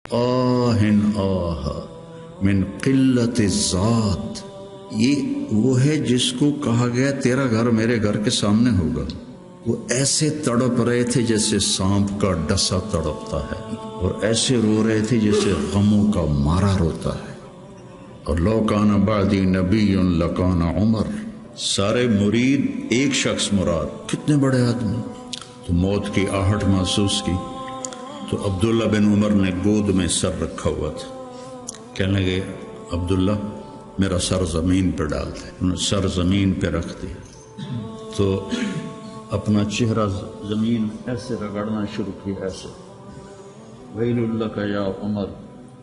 آہن آہ من قلت الذات، یہ وہ ہے جس کو کہا گیا تیرا گھر میرے گھر کے سامنے ہوگا۔ وہ ایسے تڑپ رہے تھے جیسے سانپ کا ڈسا تڑپتا ہے، اور ایسے رو رہے تھے جیسے غموں کا مارا روتا ہے۔ اور لو کان بعدی نبی لکان عمر، سارے مرید ایک شخص مراد، کتنے بڑے آدمی۔ تو موت کی آہٹ محسوس کی تو عبداللہ بن عمر نے گود میں سر رکھا ہوا تھا، کہنے لگے عبداللہ میرا سر زمین پہ ڈال دے۔ انہوں نے سر زمین پہ رکھ دیا تو اپنا چہرہ زمین ایسے رگڑنا شروع کیا، ایسے ویل لک یا عمر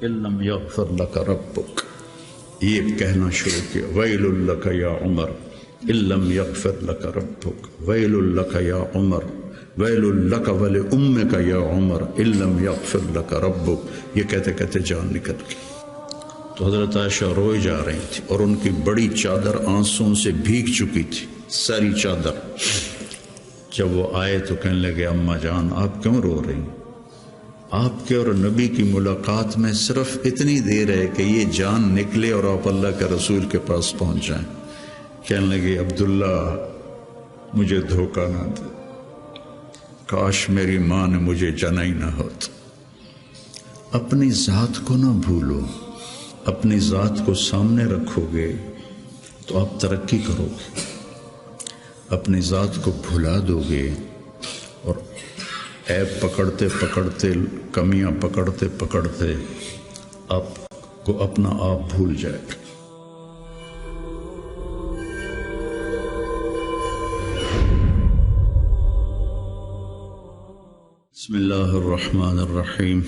ان لم یغفر لک ربک، یہ کہنا شروع کیا، ویل لک یا عمر ان لم یغفر لک ربک، ویل لک یا عمر، ویل لک ولامک یا عمر ان لم یغفر لک ربک۔ یہ کہتے کہتے جان نکل گئی۔ تو حضرت عائشہ روئے جا رہی تھی اور ان کی بڑی چادر آنسوں سے بھیگ چکی تھی، ساری چادر۔ جب وہ آئے تو کہنے لگے اماں جان آپ کیوں رو رہی؟ آپ کے اور نبی کی ملاقات میں صرف اتنی دیر ہے کہ یہ جان نکلے اور آپ اللہ کے رسول کے پاس پہنچ جائیں۔ کہنے لگے عبداللہ مجھے دھوکہ نہ دے، کاش میری ماں نے مجھے جنا ہی نہ ہوتا۔ اپنی ذات کو نہ بھولو، اپنی ذات کو سامنے رکھو گے تو آپ ترقی کرو گے، اپنی ذات کو بھلا دو گے اور عیب پکڑتے پکڑتے، کمیاں پکڑتے پکڑتے آپ کو اپنا آپ بھول جائے گا۔ بسم اللہ الرحمن الرحیم،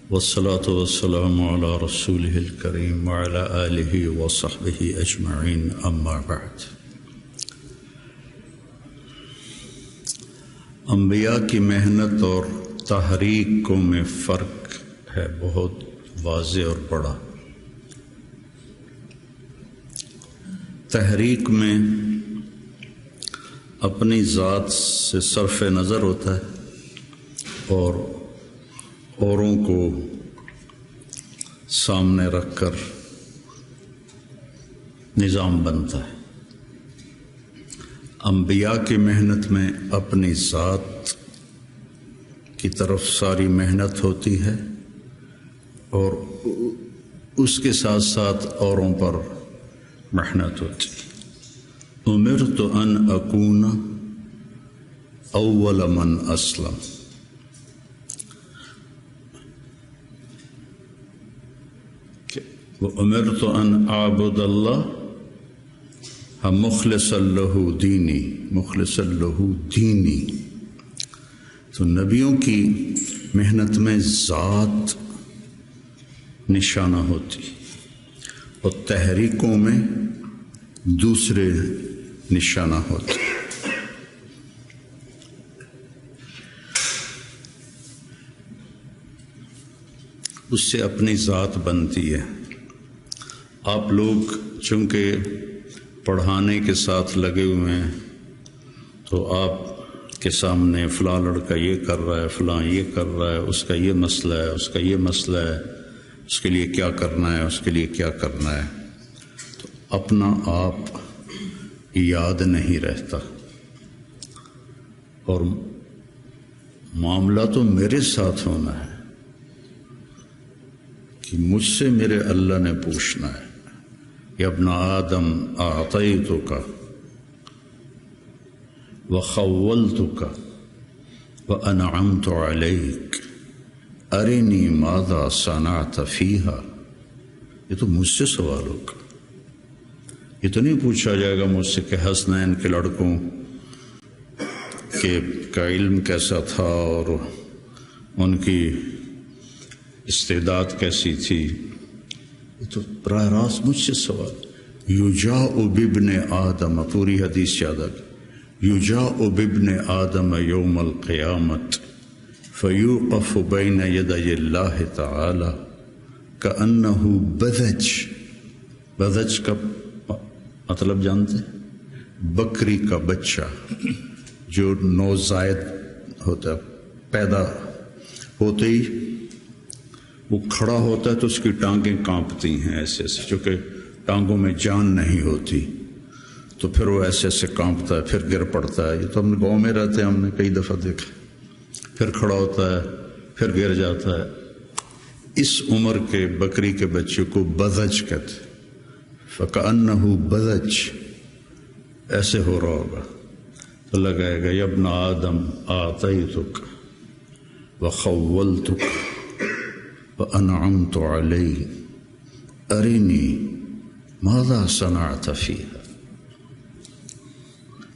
والصلاة والسلام علی رسولہ الکریم وعلی آلہ وصحبہ اجمعین، اما بعد۔ انبیاء کی محنت اور تحریک میں فرق ہے بہت واضح اور بڑا۔ تحریک میں اپنی ذات سے صرف نظر ہوتا ہے اور اوروں کو سامنے رکھ کر نظام بنتا ہے۔ انبیاء کی محنت میں اپنی ذات کی طرف ساری محنت ہوتی ہے اور اس کے ساتھ ساتھ اوروں پر محنت ہوتی ہے۔ امرت ان اکون اول من اسلم، وَأُمِرْتُ أَنْ أَعْبُدَ اللَّهَ مُخْلِصًا لَهُ دِينِي، مُخْلِصًا لَهُ دِينِي۔ تو نبیوں کی محنت میں ذات نشانہ ہوتی اور تحریکوں میں دوسرے نشانہ ہوتے۔ اس سے اپنی ذات بنتی ہے۔ آپ لوگ چونکہ پڑھانے کے ساتھ لگے ہوئے ہیں تو آپ کے سامنے فلاں لڑکا یہ کر رہا ہے، فلاں یہ کر رہا ہے، اس کا یہ مسئلہ ہے، اس کا یہ مسئلہ ہے، اس کے لیے کیا کرنا ہے، اس کے لیے کیا کرنا ہے، تو اپنا آپ یاد نہیں رہتا اور معاملہ تو میرے ساتھ ہونا ہے کہ مجھ سے میرے اللہ نے پوچھنا ہے، یا ابن آدم اعطیتک وخولتک وانعمت علیک ارنی ماذا صنعت فیہا۔ یہ تو مجھ سے سوال ہوگا، یہ تو نہیں پوچھا جائے گا مجھ سے کہ حسنین کے لڑکوں کا علم کیسا تھا اور ان کی استعداد کیسی تھی۔ یہ تو براہ راست مجھ سے سوال۔ یجاء بابن آدم، پوری حدیث یاد آ گئی، یجاء بابن آدم یوم القیامت فیوقف بین یدی اللہ تعالی کأنہ بذج۔ بذج کا مطلب جانتے ہیں؟ بکری کا بچہ جو نوزائید ہوتا ہے، پیدا ہوتے ہی وہ کھڑا ہوتا ہے تو اس کی ٹانگیں کانپتی ہیں ایسے ایسے، چونکہ ٹانگوں میں جان نہیں ہوتی، تو پھر وہ ایسے ایسے کانپتا ہے، پھر گر پڑتا ہے۔ یہ تو ہم گاؤں میں رہتے ہیں، ہم نے کئی دفعہ دیکھا۔ پھر کھڑا ہوتا ہے، پھر گر جاتا ہے۔ اس عمر کے بکری کے بچے کو بذج کہتے، فَكَأَنَّهُ بذج، ایسے ہو رہا ہوگا تو لگائے گا یا ابن آدم آتیتک وخولتک وانعمت علیک ارنی ماذا صنعت فیہا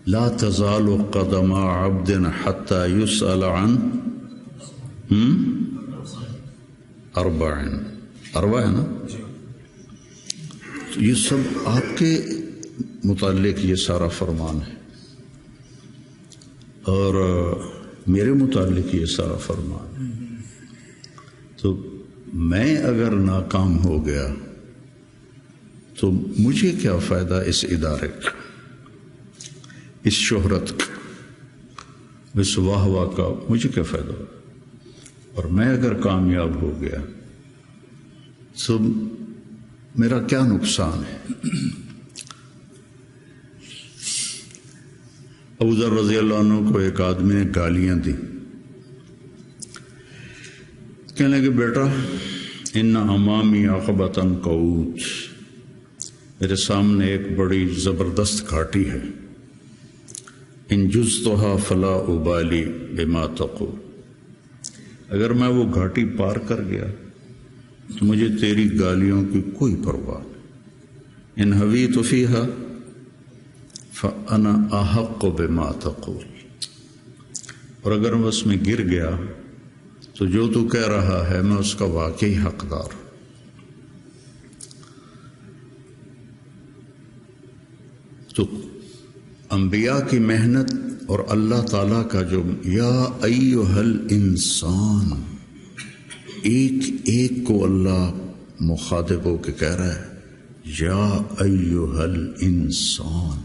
لا تزال قدم عبد حتى يسأل عن اربع ہے نا؟ یہ سب آپ کے متعلق یہ سارا فرمان ہے، اور میرے متعلق یہ سارا فرمان ہے۔ تو میں اگر ناکام ہو گیا تو مجھے کیا فائدہ اس ادارے کا، اس شہرت کا، اس واہ واہ کا مجھے کیا فائدہ ہو؟ اور میں اگر کامیاب ہو گیا تو میرا کیا نقصان ہے؟ ابو ذر رضی اللہ عنہ کو ایک آدمی نے گالیاں دی، کہنے لگے بیٹا ان امامی عقبۃ قعود، میرے سامنے ایک بڑی زبردست گھاٹی ہے، ان جزتها فلا ابالی بما تقول، اگر میں وہ گھاٹی پار کر گیا تو مجھے تیری گالیوں کی کوئی پرواہ نہیں، ان حویت فیہا فانا احق بما تقول، اور اگر میں اس میں گر گیا تو جو تو کہہ رہا ہے میں اس کا واقعی حقدار ہوں۔ تو انبیاء کی محنت اور اللہ تعالیٰ کا جو یا ایھا الانسان، ایک ایک کو اللہ مخاطب ہو کے کہہ رہا ہے یا ایھا الانسان،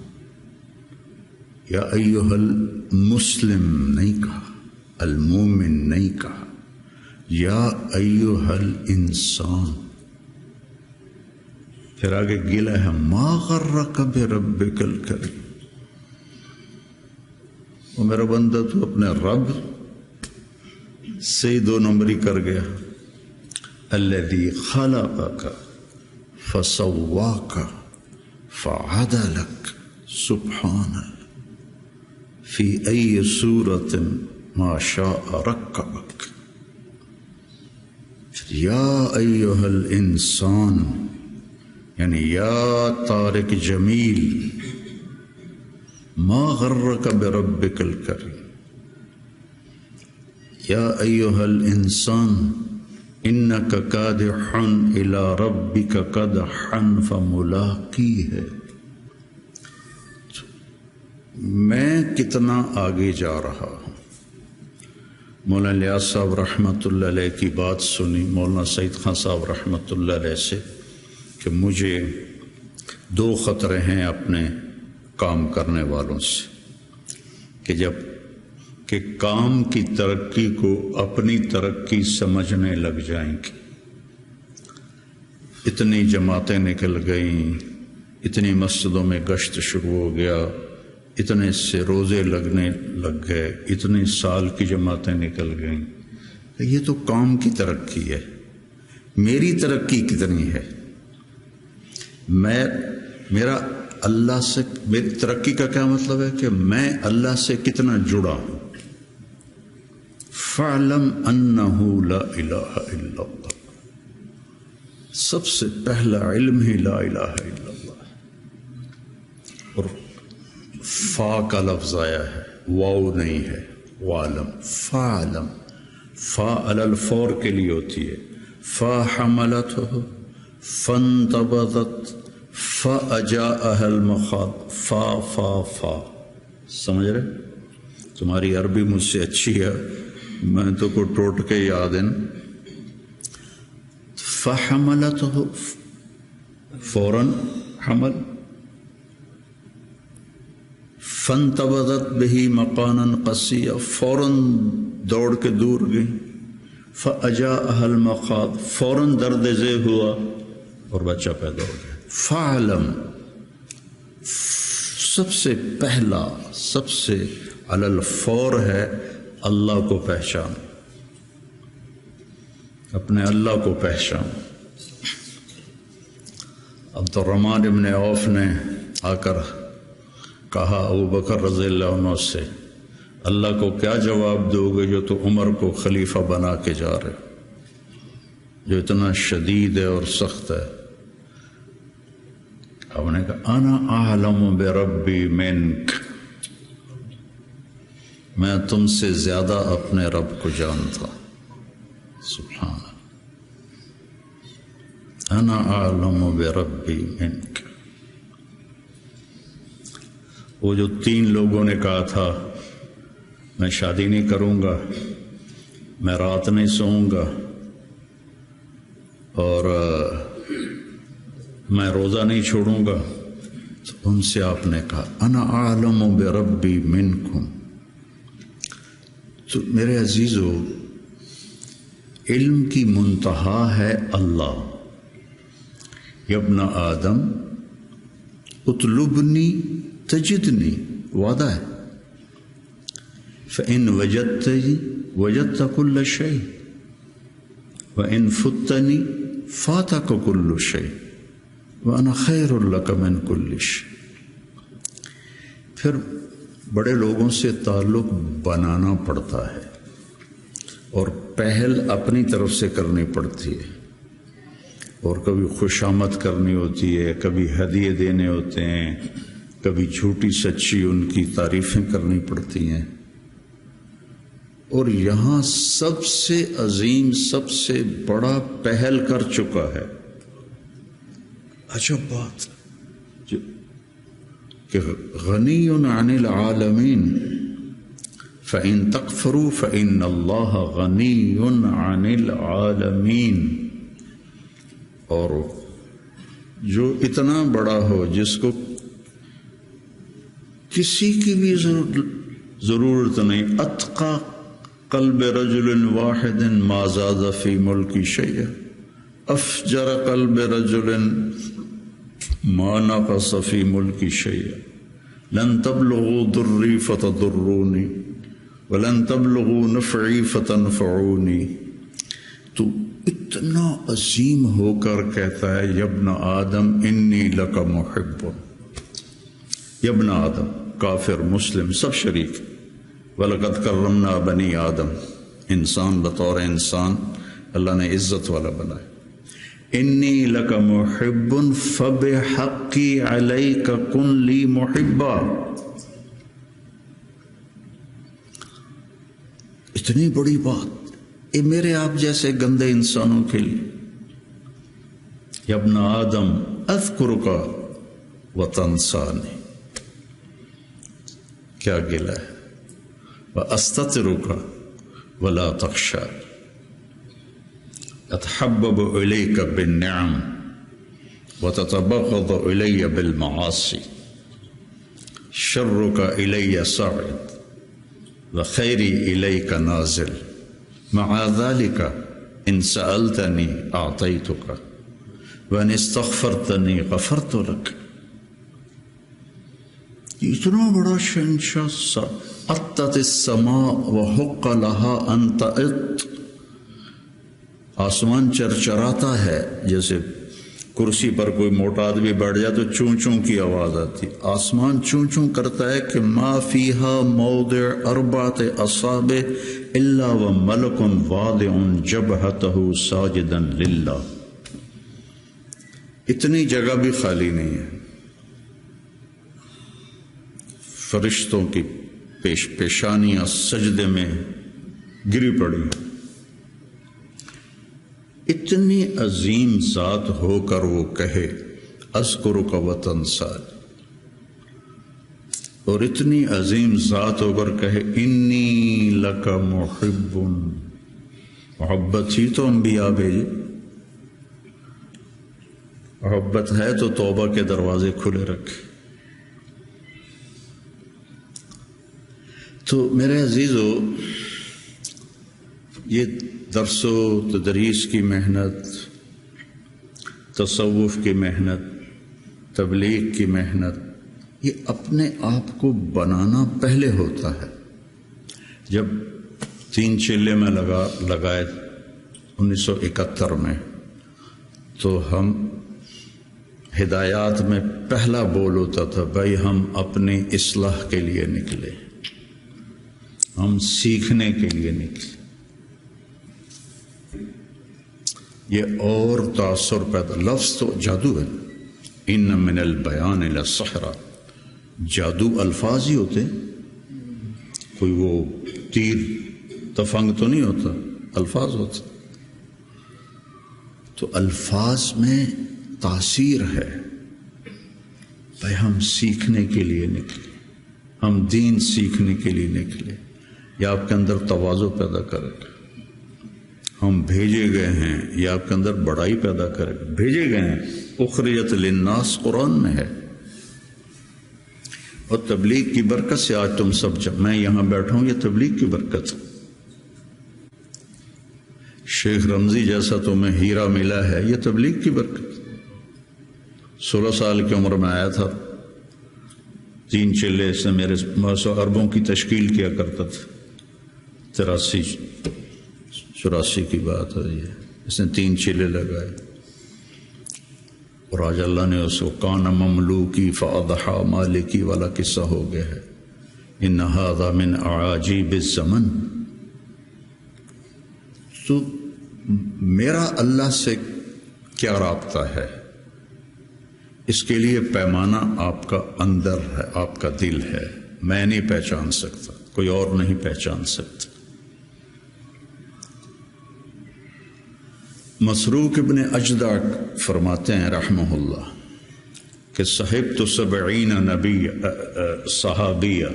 یا ایھا المسلم نہیں کہا، المومن نہیں کہا، یا ایھا الانسان۔ پھر آگے گلا ہے ما غرک بربک الکریم، وہ میرا بندہ تو اپنے رب سے دو نمبری کر گیا، الذی خلقک فسواک فعدلک سبحان فی ای صورت ما شاء رکبک، یا ایھا الانسان یعنی یا طارق جمیل ما غرک بربک الکریم، یا ایھا الانسان انک کادح الی ربک کدحا فملاقیہ۔ میں کتنا آگے جا رہا ہوں۔ مولانا الیاس صاحب رحمۃ اللہ علیہ کی بات سنی مولانا سعید خان صاحب رحمۃ اللہ علیہ سے کہ مجھے دو خطرے ہیں اپنے کام کرنے والوں سے، کہ جب کہ کام کی ترقی کو اپنی ترقی سمجھنے لگ جائیں گے، اتنی جماعتیں نکل گئیں، اتنی مسجدوں میں گشت شروع ہو گیا، اتنے سے روزے لگنے لگ گئے، اتنے سال کی جماعتیں نکل گئیں، یہ تو کام کی ترقی ہے، میری ترقی کتنی ہے؟ میرا اللہ سے، میری ترقی کا کیا مطلب ہے کہ میں اللہ سے کتنا جڑا ہوں۔ فَاعْلَمْ أَنَّهُ لَا إِلَهَ إِلَّا اللَّهُ، سب سے پہلا علم ہی لا الہ الا اللہ، اور فا کا لفظ آیا ہے، واو نہیں ہے، وَعْلَمْ، فَاعْلَمْ، فا علی الفور کے لیے ہوتی ہے، فا حملتہ فانتبذت فاجاءها المخاض، فا فا فا، سمجھ رہے؟ تمہاری عربی مجھ سے اچھی ہے، میں تو کو ٹوٹ کے یاد ہے۔ فحملتہ فوراً حمل، فانتبذت بہ مکانا قصیا، فوراً دوڑ کے دور گئی، فَأَجَاءَهَا الْمَخَاضُ، فوراً درد ذیل ہوا اور بچہ پیدا ہو گیا۔ فَعْلَمْ، سب سے پہلا، سب سے علی الفور ہے اللہ کو پہچان، اپنے اللہ کو پہچان۔ عبد الرحمن ابن عوف نے آ کر کہا ابو بکر رضی اللہ عنہ سے، اللہ کو کیا جواب دو گے جو تو عمر کو خلیفہ بنا کے جا رہے، جو اتنا شدید ہے اور سخت ہے؟ اب نے کہا انا اعلم بربی منک، میں تم سے زیادہ اپنے رب کو جانتا۔ سبحان اللہ، انا اعلم بربی منک۔ وہ جو 3 لوگوں نے کہا تھا میں شادی نہیں کروں گا، میں رات نہیں سوؤں گا، اور میں روزہ نہیں چھوڑوں گا، تو ان سے آپ نے کہا انا اعلم بربی منکم۔ تو میرے عزیزو، علم کی منتہا ہے اللہ۔ یا ابن آدم اطلبنی تجدنی، وعدہ ہے، فإن وجدتنی وجدت كل شيء وإن فتنی فاتک كل شيء وأنا خیر لک من كل شيء۔ پھر بڑے لوگوں سے تعلق بنانا پڑتا ہے اور پہل اپنی طرف سے کرنی پڑتی ہے، اور کبھی خوشامد کرنی ہوتی ہے، کبھی ہدیے دینے ہوتے ہیں، کبھی جھوٹی سچی ان کی تعریفیں کرنی پڑتی ہیں۔ اور یہاں سب سے عظیم، سب سے بڑا پہل کر چکا ہے۔ عجب بات کہ غنی عن العالمین، فإن تکفروا فإن اللہ غنی عن العالمین۔ اور جو اتنا بڑا ہو، جس کو کسی کی بھی ضرورت نہیں، اتقى قلب رجل واحد ما زاد فی ملکی شیئا، افجر قلب رجل ما نقص فی ملکی شیئا، لن تبلغوا ضری فتضرونی ولن تبلغوا نفعی فتنفعونی۔ تو اتنا عظیم ہو کر کہتا ہے یا ابن آدم انی لک محب۔ یا ابن آدم، کافر مسلم سب شریک۔ وَلَقَدْ كَرَّمْنَا بَنِي آدم، انسان بطور انسان اللہ نے عزت والا بنایا۔ انی لک محب فبحقی علیک کن لی محبا۔ اتنی بڑی بات یہ میرے آپ جیسے گندے انسانوں کے لیے۔ یا ابن آدم اذکرک وتنسانی، کیا گلہ ہے، وَأَسْتَتِرُكَ وَلَا تَخْشَى، أَتَحَبَّبُ إِلَيْكَ بِالنِّعَمِ وَتَتَبَغَضُ إِلَيَّ بِالْمَعَاصِي، شَرُّكَ إِلَيَّ صَاعِدٌ وَخَيْرِي إِلَيْكَ نَازِلٌ، مع ذلك إن سألتني أعطيتك وإن استغفرتني غفرت لك۔ اتنا بڑا شہنشاہ، اطت السماء وحق لها ان تئط، آسمان چرچراتا ہے، جیسے کرسی پر کوئی موٹا آدمی بیٹھ جائے تو چون چون کی آواز آتی، آسمان چون چون کرتا ہے کہ ما فیہا موضع 4 اصابع الا وملک واضع جبہتہ ساجدا للہ۔ اتنی جگہ بھی خالی نہیں ہے، فرشتوں کی پیشانیاں سجدے میں گری پڑی۔ اتنی عظیم ذات ہو کر وہ کہے اذکرک وتنسانی، اور اتنی عظیم ذات ہو کر کہے انی لک محب۔ محبت ہی تو انبیاء بھیجے، محبت ہے تو توبہ کے دروازے کھلے رکھے۔ تو میرے عزیزو، یہ درس و تدریس کی محنت، تصوف کی محنت، تبلیغ کی محنت، یہ اپنے آپ کو بنانا پہلے ہوتا ہے۔ جب 3 چلے میں لگائے 1971 میں، تو ہم ہدایات میں پہلا بول ہوتا تھا، بھائی ہم اپنی اصلاح کے لیے نکلے، ہم سیکھنے کے لیے نکلے۔ یہ اور تاثر پیدا، لفظ تو جادو ہے، ان من البیان لسحرا، جادو الفاظ ہی ہوتے، کوئی وہ تیر تفنگ تو نہیں ہوتا، الفاظ ہوتا۔ تو الفاظ میں تاثیر ہے۔ بھائی ہم سیکھنے کے لیے نکلے، ہم دین سیکھنے کے لیے نکلے، یہ آپ کے اندر تواضع پیدا کرے گا۔ ہم بھیجے گئے ہیں، یہ آپ کے اندر بڑائی پیدا کرے گا۔ بھیجے گئے ہیں، اخرجت للناس قرآن میں ہے۔ اور تبلیغ کی برکت سے آج تم سب، جب میں یہاں بیٹھا ہوں، یہ تبلیغ کی برکت۔ شیخ رمضی جیسا تمہیں ہیرا ملا ہے، یہ تبلیغ کی برکت۔ 16 سال کی عمر میں آیا تھا، 3 چلے سے میرے 100 اربوں کی تشکیل کیا کرتا تھا۔ 83-84 کی بات ہے یہ، اس نے 3 چلے لگائے، اور آج اللہ نے اس کو کان مملوکی فاضحا مالکی والا قصہ ہو گیا ہے۔ ان ھذا من اعاجیب الزمن۔ تو میرا اللہ سے کیا رابطہ ہے، اس کے لیے پیمانہ آپ کا اندر ہے، آپ کا دل ہے۔ میں نہیں پہچان سکتا، کوئی اور نہیں پہچان سکتا۔ مسروق ابن اجدع فرماتے ہیں رحمہ اللہ کہ صحبت 70 نبی صحابیہ،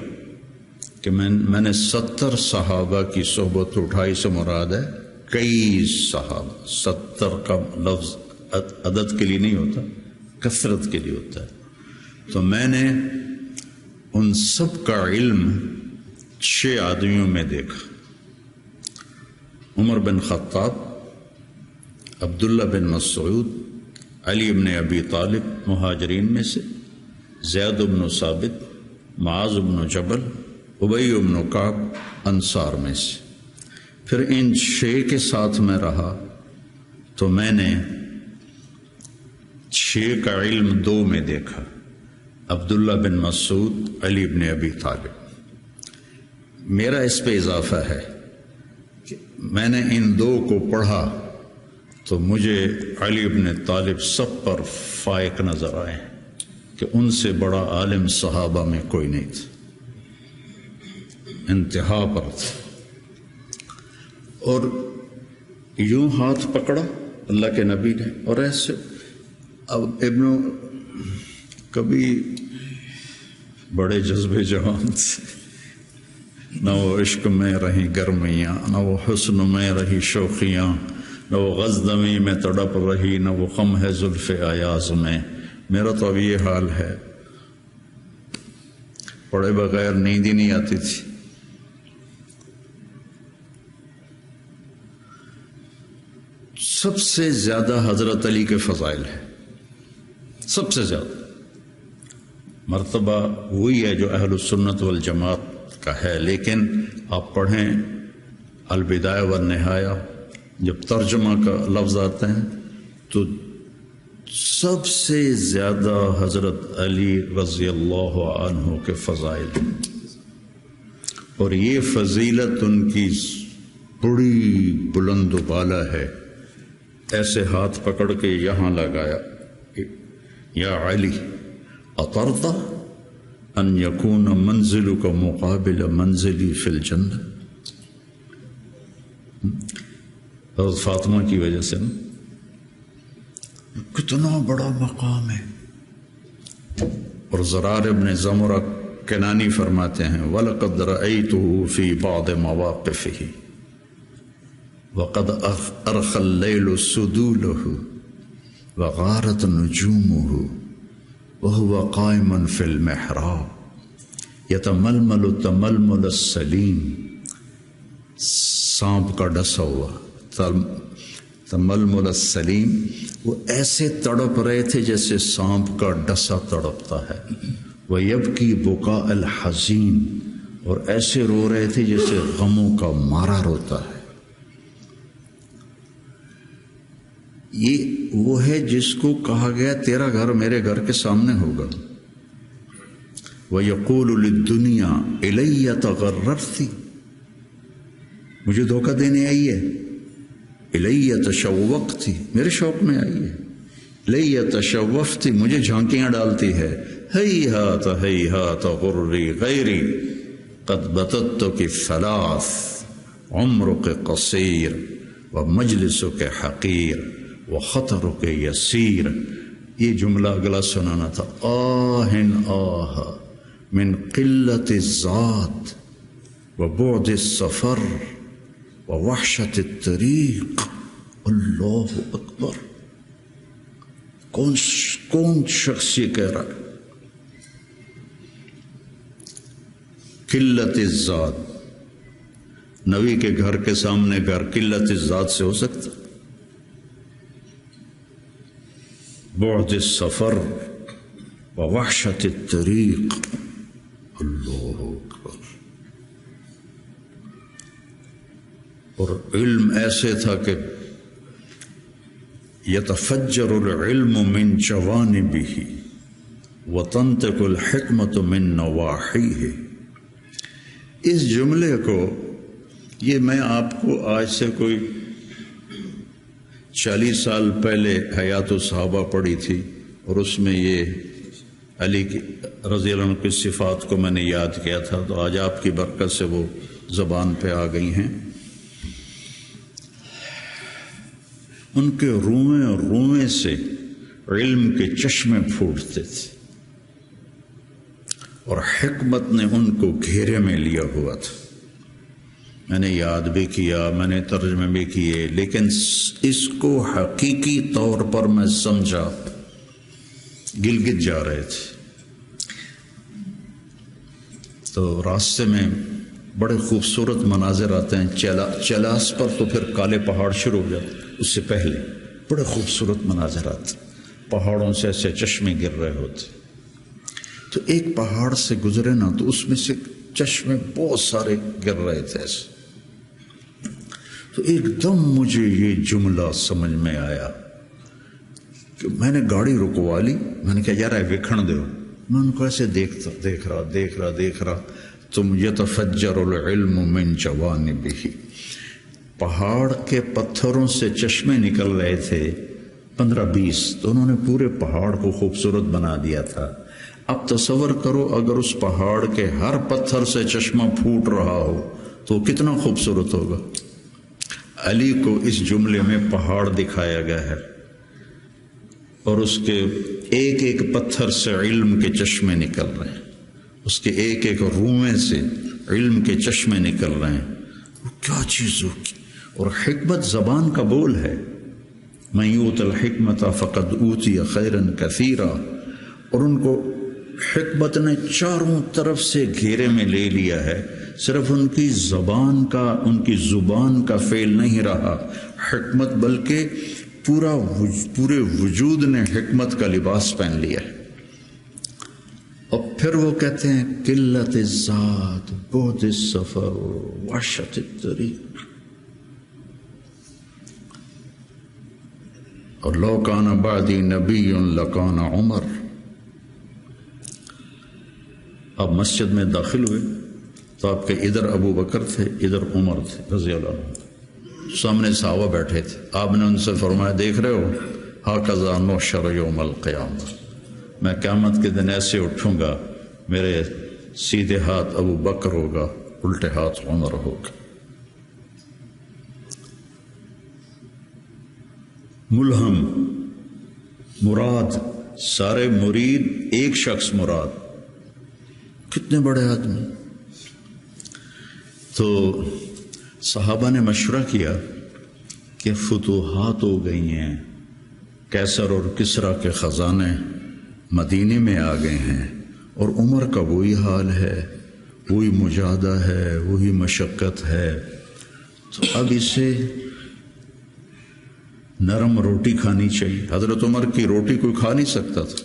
کہ میں نے 70 صحابہ کی صحبت اٹھائی، سے مراد ہے کئی صحابہ۔ 70 کا لفظ عدد کے لیے نہیں ہوتا، کثرت کے لیے ہوتا ہے۔ تو میں نے ان سب کا علم 6 آدمیوں میں دیکھا: عمر بن خطاب، عبداللہ بن مسعود، علی بن ابی طالب مہاجرین میں سے، زید بن ثابت، معاذ بن جبل، ابی بن کعب انصار میں سے۔ پھر ان 6 کے ساتھ میں رہا تو میں نے 6 کا علم 2 میں دیکھا: عبداللہ بن مسعود، علی بن ابی طالب۔ میرا اس پہ اضافہ ہے کہ میں نے ان 2 کو پڑھا تو مجھے علی بن طالب سب پر فائق نظر آئے کہ ان سے بڑا عالم صحابہ میں کوئی نہیں تھا، انتہا پر تھا۔ اور یوں ہاتھ پکڑا اللہ کے نبی نے، اور ایسے اب کبھی بڑے جذبے جوان تھے، نہ وہ عشق میں رہی گرمیاں، نہ وہ حسن میں رہی شوخیاں، نہ وہ غزنوی میں تڑپ رہی، نہ وہ خم ہے زلف ایاز میں۔ میرا تو اب یہ حال ہے، پڑھے بغیر نیند ہی نہیں آتی تھی۔ سب سے زیادہ حضرت علی کے فضائل ہے، سب سے زیادہ مرتبہ وہی ہے جو اہل السنت والجماعت کا ہے۔ لیکن آپ پڑھیں البدایہ والنہایہ، جب ترجمہ کا لفظ آتے ہیں تو سب سے زیادہ حضرت علی رضی اللہ عنہ کے فضائل، اور یہ فضیلت ان کی بڑی بلند و بالا ہے۔ ایسے ہاتھ پکڑ کے یہاں لگایا: یا علی اطرض ان یکون منزلک مقابل منزلی فی الجنہ۔ حضرت فاطمہ کی وجہ سے کتنا بڑا مقام ہے۔ اور زرار ابن زمرہ کنانی فرماتے ہیں: وَلَقَدْ رَأَيْتُهُ فِي بَعْضِ مَوَاقِفِهِ وَقَدْ أَرْخَى اللَّيْلُ سُدُولَهُ وَغَارَتْ نُجُومُهُ وَهُوَ قَائِمٌ فِي الْمِحْرَابِ يَتَمَلْمَلُ تَمَلْمُلَ السَّلِيمِ۔ سانپ کا ڈسا ہوا تململ السلیم، وہ ایسے تڑپ رہے تھے جیسے سانپ کا ڈسا تڑپتا ہے، وَيَبْكِي بُكَاءَ الْحَزِينِ، اور ایسے رو رہے تھے جیسے غموں کا مارا روتا ہے۔ یہ وہ ہے جس کو کہا گیا تیرا گھر میرے گھر کے سامنے ہوگا۔ وَيَقُولُ لِلدُّنْيَا إِلَيَّ تَغَرَّرْتِ، مجھے دھوکہ دینے آئی ہے، إِلَيَّ تَشَوَّقْتِ، میرے شوق میں آئی ہے، إِلَيَّ تَشَوَّفْتِ، مجھے جھانکیاں ڈالتی ہے، هَيْهَاتَ هَيْهَاتَ غُرِّي غَيْرِي قَدْ بَتَتُّكِ ثَلَاث عُمْرُكِ قَصِيرٌ وَمَجْلِسُكَ حَقِيرٌ وَخَطَرُكَ يَسِيرٌ۔ یہ جملہ اگلا سنانا تھا، آہن آہ من قلت الذات وبعد السفر ووحشت الطریق، اللہ اکبر۔ کون شخص یہ کہہ رہا ہے؟ قلت الذات، نبی کے گھر کے سامنے گھر قلت الذات سے ہو سکتا؟ بعد السفر ووحشت الطریق، اللہ اکبر۔ اور علم ایسے تھا کہ یتفجر العلم من جوانبہ وتنطق الحکمت من نواحیہ۔ اس جملے کو، یہ میں آپ کو آج سے کوئی 40 سال پہلے حیات الصحابہ پڑھی تھی، اور اس میں یہ علی رضی اللہ عنہ کی صفات کو میں نے یاد کیا تھا، تو آج آپ کی برکت سے وہ زبان پہ آ گئی ہیں۔ ان کے روئیں سے علم کے چشمے پھوٹتے تھے، اور حکمت نے ان کو گھیرے میں لیا ہوا تھا۔ میں نے یاد بھی کیا، میں نے ترجمے بھی کیے، لیکن اس کو حقیقی طور پر میں سمجھا، گلگت جا رہے تھے تو راستے میں بڑے خوبصورت مناظر آتے ہیں، چلاس پر تو پھر کالے پہاڑ شروع ہو جاتے، اس سے پہلے بڑے خوبصورت مناظر آتے، پہاڑوں سے ایسے چشمے گر رہے ہوتے۔ تو ایک پہاڑ سے گزرے نا، تو اس میں سے چشمے بہت سارے گر رہے تھے ایسے۔ تو ایک دم مجھے یہ جملہ سمجھ میں آیا کہ میں نے گاڑی رکوا لی، میں نے کہا یار وکھن دو، میں ان کو ایسے دیکھ رہا تم یتفجر العلم من جوانبہ، پہاڑ کے پتھروں سے چشمے نکل رہے تھے 15-20، تو انہوں نے پورے پہاڑ کو خوبصورت بنا دیا تھا۔ اب تصور کرو اگر اس پہاڑ کے ہر پتھر سے چشمہ پھوٹ رہا ہو تو کتنا خوبصورت ہوگا۔ علی کو اس جملے میں پہاڑ دکھایا گیا ہے، اور اس کے ایک ایک پتھر سے علم کے چشمے نکل رہے ہیں، اس کے ایک ایک روئیں سے علم کے چشمے نکل رہے ہیں۔ وہ کیا چیز ہوگی؟ اور حکمت زبان کا بول ہے، من یؤت الحکمت فقد اوتی خیرا کثیرا، اور ان کو حکمت نے چاروں طرف سے گھیرے میں لے لیا ہے۔ صرف ان کی زبان کا فعل نہیں رہا حکمت، بلکہ پورے وجود نے حکمت کا لباس پہن لیا ہے۔ اور پھر وہ کہتے ہیں قلت الذات بعد السفر وحشت الطریق، اور لو کان بعدی نبی لکان عمر۔ اب مسجد میں داخل ہوئے تو آپ کے ادھر ابو بکر تھے، ادھر عمر تھے رضی اللہ عنہ، سامنے صحابہ بیٹھے تھے۔ آپ نے ان سے فرمایا دیکھ رہے ہو، ھکذا نحشر یوم القیامہ، میں قیامت کے دن ایسے اٹھوں گا، میرے سیدھے ہاتھ ابو بکر ہوگا، الٹے ہاتھ عمر ہوگا۔ ملہم مراد، سارے مرید، ایک شخص مراد، کتنے بڑے آدمی۔ تو صحابہ نے مشورہ کیا کہ فتوحات ہو گئی ہیں، قیصر اور کسریٰ کے خزانے مدینے میں آ گئے ہیں، اور عمر کا وہی حال ہے، وہی مجاہدہ ہے، وہی مشقت ہے۔ تو اب اسے نرم روٹی کھانی چاہیے. حضرت عمر کی روٹی کوئی کھا نہیں سکتا تھا،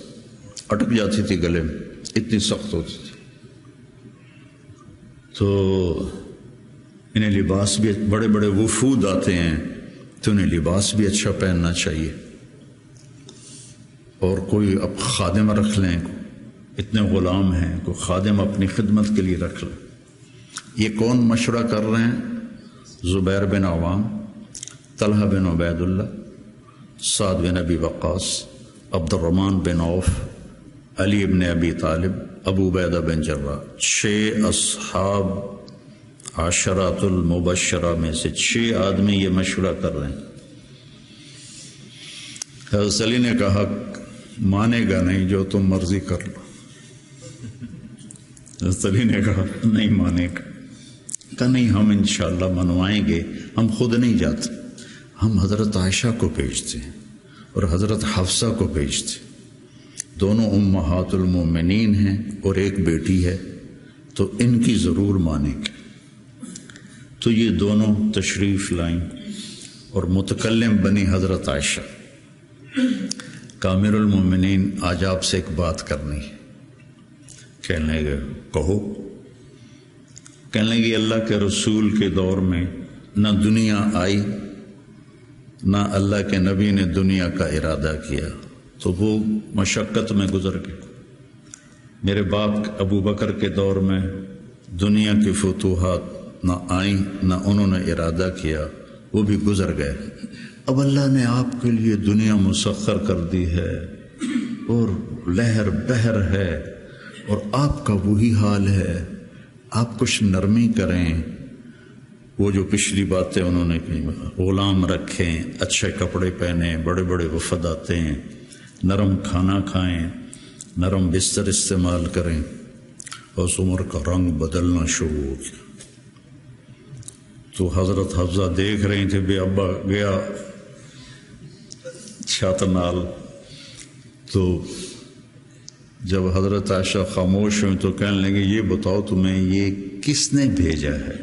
اٹک جاتی تھی گلے میں، اتنی سخت ہوتی تھی. تو انہیں لباس بھی، بڑے بڑے وفود آتے ہیں تو انہیں لباس بھی اچھا پہننا چاہیے. اور کوئی اب خادم رکھ لیں، اتنے غلام ہیں، کوئی خادم اپنی خدمت کے لیے رکھ لیں. یہ کون مشورہ کر رہے ہیں؟ زبیر بن عوام، طلحہ بن عبید اللہ، سعد بن ابی وقاص، عبد الرحمن بن عوف، علی بن ابی طالب، ابو عبیدہ بن جراح. 6 اصحاب عشرات المبشرہ میں سے 6 آدمی یہ مشورہ کر رہے ہیں. حضرت علی نے کہا مانے گا نہیں، جو تم مرضی کر لو. حضرت علی نے کہا نہیں مانے گا. کہا نہیں، ہم انشاءاللہ منوائیں گے. ہم خود نہیں جاتے، ہم حضرت عائشہ کو بھیجتے ہیں اور حضرت حفصہ کو بھیجتے ہیں. دونوں امہات المومنین ہیں اور ایک بیٹی ہے، تو ان کی ضرور مانیں گے. تو یہ دونوں تشریف لائیں اور متکلم بنی حضرت عائشہ. کامر المومنین، آج آپ سے ایک بات کرنی ہے. کہنے لگے کہو. کہنے لگے اللہ کے رسول کے دور میں نہ دنیا آئی، نہ اللہ کے نبی نے دنیا کا ارادہ کیا، تو وہ مشقت میں گزر گئے. میرے باپ ابو بکر کے دور میں دنیا کی فتوحات نہ آئیں، نہ انہوں نے ارادہ کیا، وہ بھی گزر گئے. اب اللہ نے آپ کے لیے دنیا مسخر کر دی ہے اور لہر بہر ہے، اور آپ کا وہی حال ہے. آپ کچھ نرمی کریں. وہ جو پچھلی باتیں انہوں نے کہیں، غلام رکھیں، اچھے کپڑے پہنیں، بڑے بڑے وفد آتے ہیں، نرم کھانا کھائیں، نرم بستر استعمال کریں. اور عمر کا رنگ بدلنا شروع ہو گیا. تو حضرت حفصہ دیکھ رہی تھے بے ابا گیا چھت نال. تو جب حضرت عائشہ خاموش ہوئی تو کہنے لگے یہ بتاؤ تمہیں یہ کس نے بھیجا ہے؟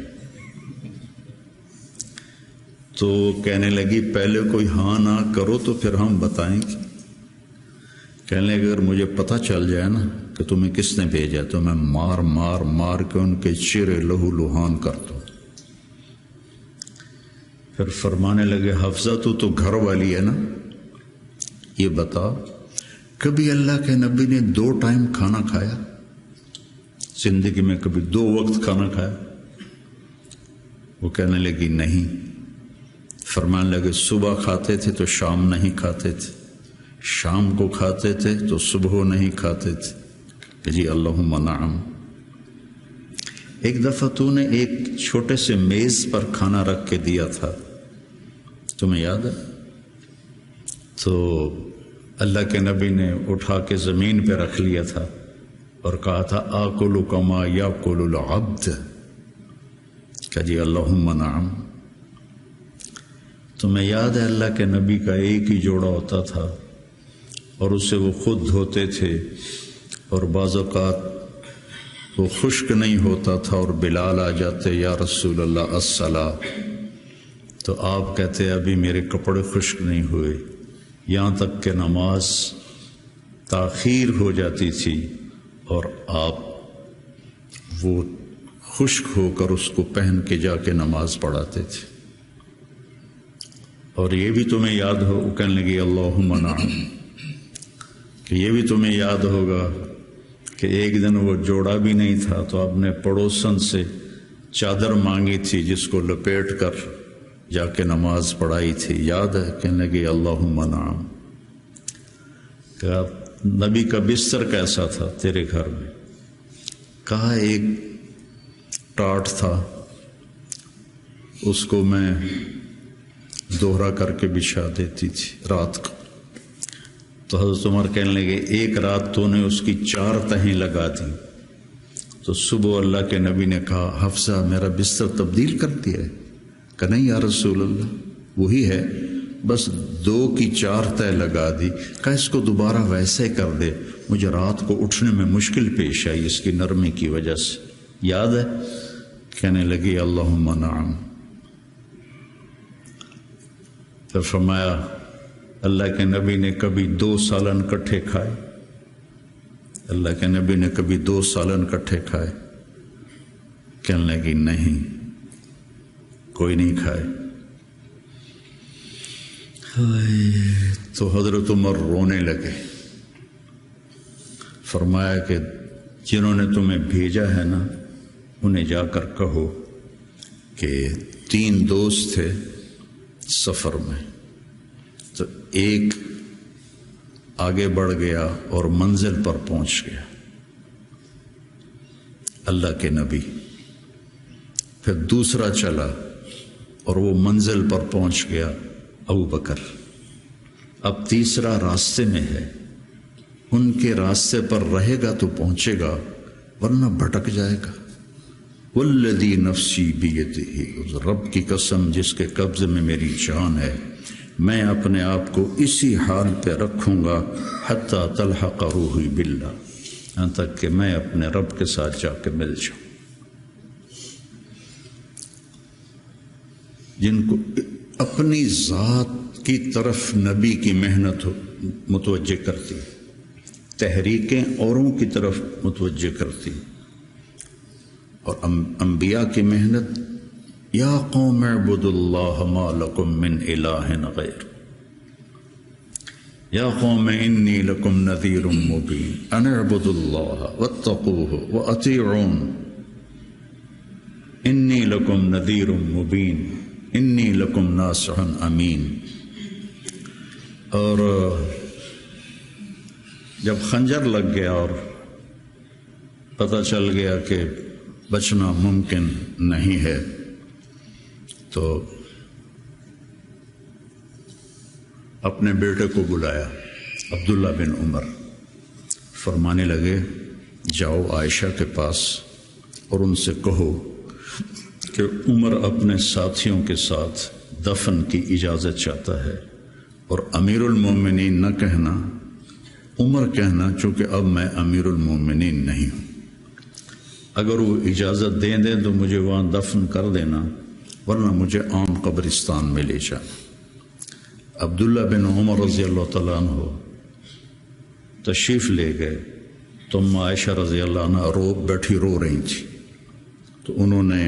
تو کہنے لگی پہلے کوئی ہاں نہ کرو تو پھر ہم بتائیں گے. کہنے لگے اگر مجھے پتہ چل جائے نا کہ تمہیں کس نے بھیجا تو میں مار مار مار کے ان کے چہرے لہو لہان کر دوں. پھر فرمانے لگے حفصہ تو گھر والی ہے نا، یہ بتا کبھی اللہ کے نبی نے 2 ٹائم کھانا کھایا؟ زندگی میں کبھی 2 وقت کھانا کھایا؟ وہ کہنے لگی نہیں. فرمانے لگے صبح کھاتے تھے تو شام نہیں کھاتے تھے، شام کو کھاتے تھے تو صبح نہیں کھاتے تھے. کہ جی اللہم نعم. ایک دفعہ تو نے ایک چھوٹے سے میز پر کھانا رکھ کے دیا تھا، تمہیں یاد ہے؟ تو اللہ کے نبی نے اٹھا کے زمین پہ رکھ لیا تھا اور کہا تھا آکل کما یاکل العبد. کہ جی اللہم نعم. تمہیں یاد ہے اللہ کے نبی کا ایک ہی جوڑا ہوتا تھا اور اسے وہ خود دھوتے تھے، اور بعض اوقات وہ خشک نہیں ہوتا تھا اور بلال آ جاتے یا رسول اللہ الصلاۃ، تو آپ کہتے ابھی میرے کپڑے خشک نہیں ہوئے، یہاں تک کہ نماز تاخیر ہو جاتی تھی اور آپ وہ خشک ہو کر اس کو پہن کے جا کے نماز پڑھاتے تھے. اور یہ بھی تمہیں یاد ہو، کہنے لگی اللہم نعم، کہ یہ بھی تمہیں یاد ہوگا کہ ایک دن وہ جوڑا بھی نہیں تھا تو آپ نے پڑوسن سے چادر مانگی تھی جس کو لپیٹ کر جا کے نماز پڑھائی تھی، یاد ہے؟ کہنے لگی اللہم نعم. کہا نبی کا بستر کیسا تھا تیرے گھر میں؟ کہا ایک ٹاٹ تھا، اس کو میں دوہرا کر کے بچھا دیتی تھی رات کو. تو حضرت عمر کہنے لگے ایک رات تو نے اس کی 4 تہیں لگا دی. تو صبح اللہ کے نبی نے کہا حفصہ میرا بستر تبدیل کر دیا ہے؟ کہ نہیں یا رسول اللہ وہی ہے، بس 2 کی 4 تہ لگا دی. کہ اس کو دوبارہ ویسے کر دے، مجھے رات کو اٹھنے میں مشکل پیش آئی اس کی نرمی کی وجہ سے، یاد ہے؟ کہنے لگی اللہم نعم. پھر فرمایا اللہ کے نبی نے کبھی 2 سالن کٹھے کھائے؟ اللہ کے نبی نے کبھی 2 سالن کٹھے کھائے؟ کہنے لگی نہیں، کوئی نہیں کھائے۔ تو حضرت عمر رونے لگے، فرمایا کہ جنہوں نے تمہیں بھیجا ہے نا، انہیں جا کر کہو کہ 3 دوست تھے سفر میں، تو ایک آگے بڑھ گیا اور منزل پر پہنچ گیا، اللہ کے نبی، پھر دوسرا چلا اور وہ منزل پر پہنچ گیا، ابو بکر، اب تیسرا راستے میں ہے، ان کے راستے پر رہے گا تو پہنچے گا ورنہ بھٹک جائے گا۔ والذی نفسی بیدہ، رب کی قسم جس کے قبضے میں میری جان ہے، میں اپنے آپ کو اسی حال پہ رکھوں گا حتی تلحق روحی باللہ، یہاں تک کہ میں اپنے رب کے ساتھ جا کے مل جاؤں۔ جن کو اپنی ذات کی طرف نبی کی محنت متوجہ کرتی، تحریکیں اوروں کی طرف متوجہ کرتی، اور انبیاء کی محنت، یا قوم اعبدوا اللہ ما لکم من الہ غیر، یا قوم انی لکم نذیر مبین ان اعبدوا اللہ واتقوہ واطیعون انی لکم نذیر مبین انی لکم ناصح امین۔ اور جب خنجر لگ گیا اور پتہ چل گیا کہ بچنا ممکن نہیں ہے، تو اپنے بیٹے کو بلایا، عبداللہ بن عمر، فرمانے لگے جاؤ عائشہ کے پاس اور ان سے کہو کہ عمر اپنے ساتھیوں کے ساتھ دفن کی اجازت چاہتا ہے، اور امیر المومنین نہ کہنا، عمر کہنا، چونکہ اب میں امیر المومنین نہیں ہوں۔ اگر وہ اجازت دیں دیں تو مجھے وہاں دفن کر دینا، ورنہ مجھے عام قبرستان میں لے جانا۔ عبداللہ بن عمر رضی اللہ تعالیٰ عنہ تشریف لے گئے تو عائشہ رضی اللہ عنہ بیٹھی رو رہی تھی، تو انہوں نے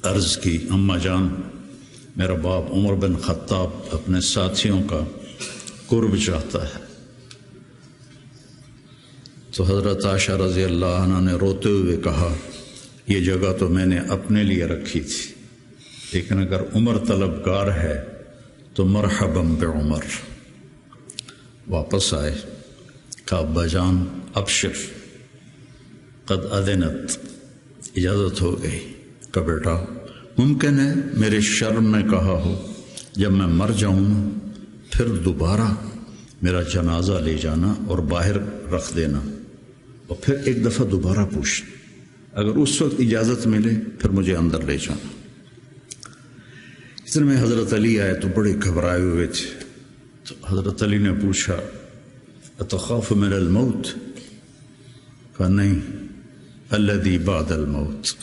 عرض کی، اماں جان، میرا باپ عمر بن خطاب اپنے ساتھیوں کا قرب چاہتا ہے۔ تو حضرت عائشہ رضی اللہ عنہ نے روتے ہوئے کہا، یہ جگہ تو میں نے اپنے لیے رکھی تھی، لیکن اگر عمر طلبگار ہے تو مرحبا بعمر۔ واپس آئے، کہا ابا جان ابشر قد اذنت، اجازت ہو گئی۔ کہ بیٹا ممکن ہے میرے شرم میں کہا ہو، جب میں مر جاؤں پھر دوبارہ میرا جنازہ لے جانا اور باہر رکھ دینا، اور پھر ایک دفعہ دوبارہ پوچھنا، اگر اس وقت اجازت ملے پھر مجھے اندر لے جانا۔ اس میں حضرت علی آئے تو بڑے گھبرائے ہوئے تھے، تو حضرت علی نے پوچھا اتخاف من الموت؟ کہا نہیں، الذی بعد الموت،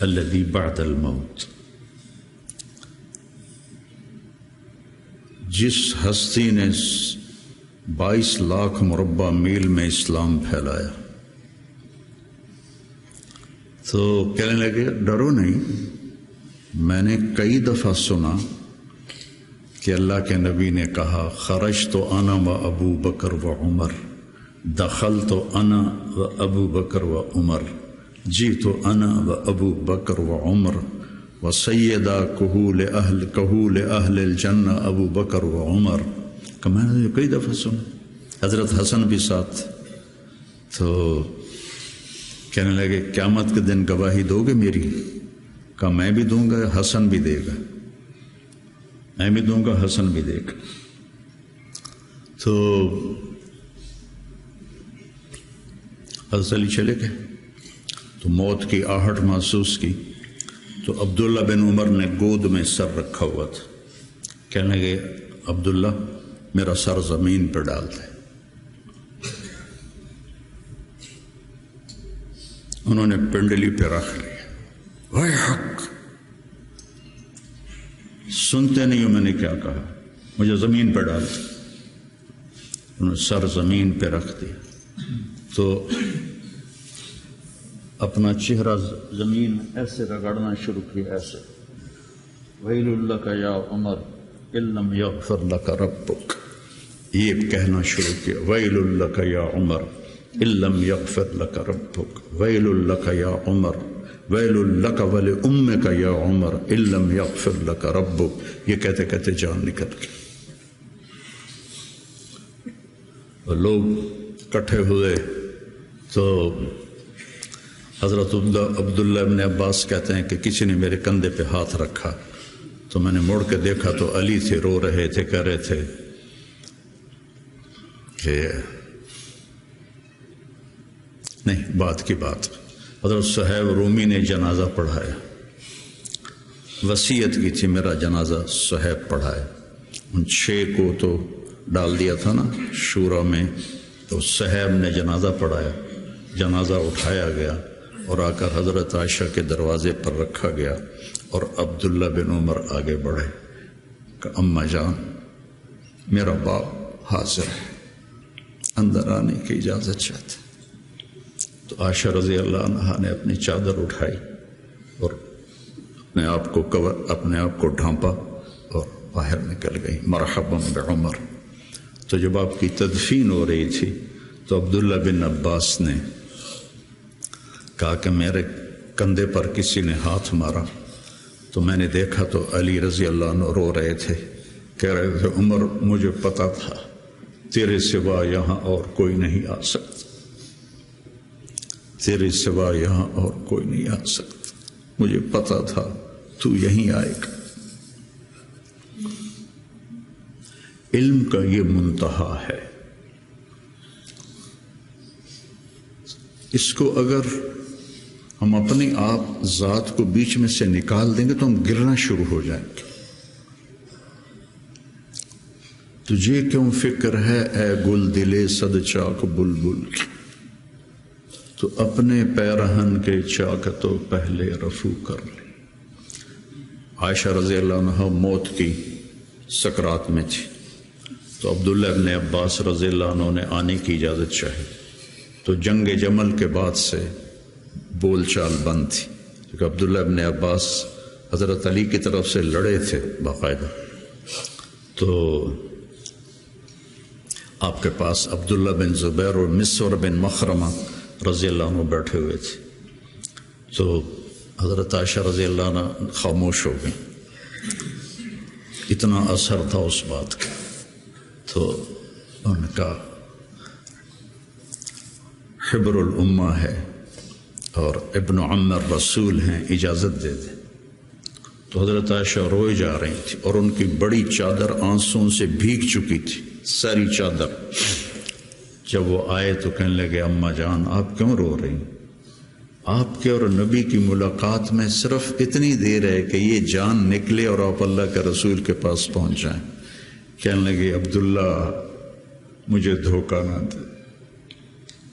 الذی بعد الموت۔ جس ہستی نے 22 لاکھ مربع میل میں اسلام پھیلایا، تو کہنے لگے ڈرو نہیں، میں نے کئی دفعہ سنا کہ اللہ کے نبی نے کہا خرج تو انا و ابو بکر و عمر، دخل تو انا و ابو بکر و عمر، جی تو انا و ابو بکر و عمر، و سیدہ کہول اہل الجنہ ابو بکر و عمر۔ کہ میں نے کئی دفعہ سنا، حضرت حسن بھی ساتھ۔ تو کہنے لگے قیامت کے دن گواہی دو گے میری؟ کہا میں بھی دوں گا، حسن بھی دے گا، میں بھی دوں گا، حسن بھی دے گا۔ تو حضرت علی چلے گئے، تو موت کی آہٹ محسوس کی، تو عبداللہ بن عمر نے گود میں سر رکھا ہوا تھا، کہنے لگے عبداللہ میرا سر زمین پر ڈال دے۔ انہوں نے پنڈلی پہ رکھ لیا، وَيْحَكَ، سنتے نہیں ہو میں نے کیا کہا، مجھے زمین پہ ڈال دیا، انہوں نے سر زمین پہ رکھ دیا تو اپنا چہرہ زمین ایسے رگڑنا شروع کیا، ایسے ویل لک یا عمر ان لم یغفر لک ربک، یہ کہنا شروع کیا، ویل لک یا عمر ان لم یغفر لک ربک، ویل لک یا عمر، ویل لک ولامک یا عمر ان لم یغفر لک ربک، یہ کہتے کہتے جان نکل گئی۔ اور لوگ اکٹھے ہوئے تو حضرت عبداللہ ابن عباس کہتے ہیں کہ کسی نے میرے کندھے پہ ہاتھ رکھا تو میں نے مڑ کے دیکھا تو علی تھے، رو رہے تھے، کہہ رہے تھے کہ نہیں، بات کی بات، حضرت صہیب رومی نے جنازہ پڑھایا، وصیت کی تھی میرا جنازہ صہیب پڑھائے، ان 6 کو تو ڈال دیا تھا نا شورا میں، تو صہیب نے جنازہ پڑھایا، جنازہ اٹھایا گیا اور آ کر حضرت عائشہ کے دروازے پر رکھا گیا، اور عبداللہ بن عمر آگے بڑھے کہ اماں جان میرا باپ حاضر ہے، اندر آنے کی اجازت چاہتے۔ تو عائشہ رضی اللہ عنہا نے اپنی چادر اٹھائی اور اپنے آپ کو ڈھانپا اور باہر نکل گئی، مرحبا بعمر۔ تو جب آپ کی تدفین ہو رہی تھی تو عبداللہ بن عباس نے کہا کہ میرے کندھے پر کسی نے ہاتھ مارا، تو میں نے دیکھا تو علی رضی اللہ عنہ رو رہے تھے، کہہ رہے تھے عمر مجھے پتا تھا تیرے سوا یہاں اور کوئی نہیں آ سکتا، تیرے سوا یہاں اور کوئی نہیں آ سکتا، مجھے پتا تھا تو یہیں آئے گا۔ علم کا یہ منتہا ہے، اس کو اگر ہم اپنے آپ ذات کو بیچ میں سے نکال دیں گے تو ہم گرنا شروع ہو جائیں گے۔ تجھے کیوں فکر ہے اے گل دلے صد چاک بلبل کی، تو اپنے پیرہن کے چاک تو پہلے رفو کر لے۔ عائشہ رضی اللہ عنہ موت کی سکرات میں تھی، تو عبداللہ ابن عباس رضی اللہ عنہ نے آنے کی اجازت چاہی، تو جنگ جمل کے بعد سے بول چال بند تھی، کیونکہ عبداللہ ابن عباس حضرت علی کی طرف سے لڑے تھے باقاعدہ، تو آپ کے پاس عبداللہ بن زبیر اور مسور بن مخرمہ رضی اللہ عنہ بیٹھے ہوئے تھے، تو حضرت عائشہ رضی اللہ عنہ خاموش ہو گئی، اتنا اثر تھا اس بات کا، تو ان کا حبر الامہ ہے اور ابن عم الرسول ہیں، اجازت دے دیں۔ تو حضرت عائشہ روئے جا رہی تھی اور ان کی بڑی چادر آنسوں سے بھیگ چکی تھی، ساری چادر۔ جب وہ آئے تو کہنے لگے اماں جان آپ کیوں رو رہی؟ آپ کے اور نبی کی ملاقات میں صرف اتنی دیر ہے کہ یہ جان نکلے اور آپ اللہ کے رسول کے پاس پہنچ جائیں۔ کہنے لگے عبداللہ مجھے دھوکہ نہ دے،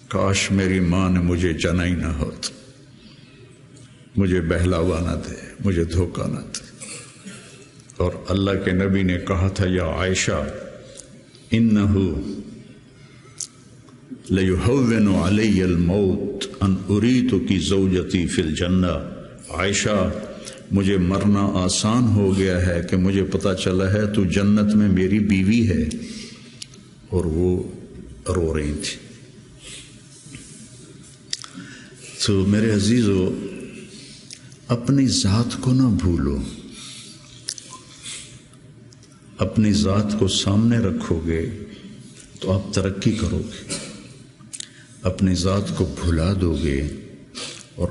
کاش میری ماں نے مجھے جنا ہی نہ ہوتا، مجھے بہلاوا نہ دے، مجھے دھوکہ نہ دے۔ اور اللہ کے نبی نے کہا تھا یا عائشہ انہو لیہون علی الموت ان اریتکی زوجتی فی الجنہ، عائشہ مجھے مرنا آسان ہو گیا ہے کہ مجھے پتہ چلا ہے تو جنت میں میری بیوی ہے۔ اور وہ رو رہی تھی۔ تو میرے عزیزو اپنی ذات کو نہ بھولو، اپنی ذات کو سامنے رکھو گے تو آپ ترقی کرو گے، اپنی ذات کو بھلا دو گے اور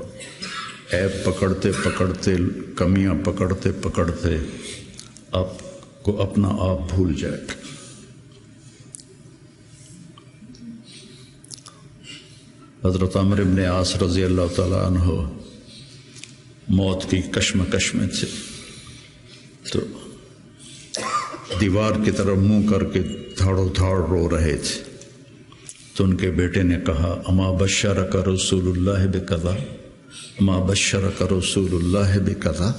عیب پکڑتے پکڑتے، کمیاں پکڑتے پکڑتے آپ کو اپنا آپ بھول جائے گا۔ حضرت عمرو بن عاص رضی اللہ تعالیٰ عنہ موت کی کشمکش میں تھے، تو دیوار کی طرف منہ کر کے دھاڑو دھاڑ رو رہے تھے، تو ان کے بیٹے نے کہا اما بشرک رسول اللہ بکذا، اما بشرک رسول اللہ بکذا،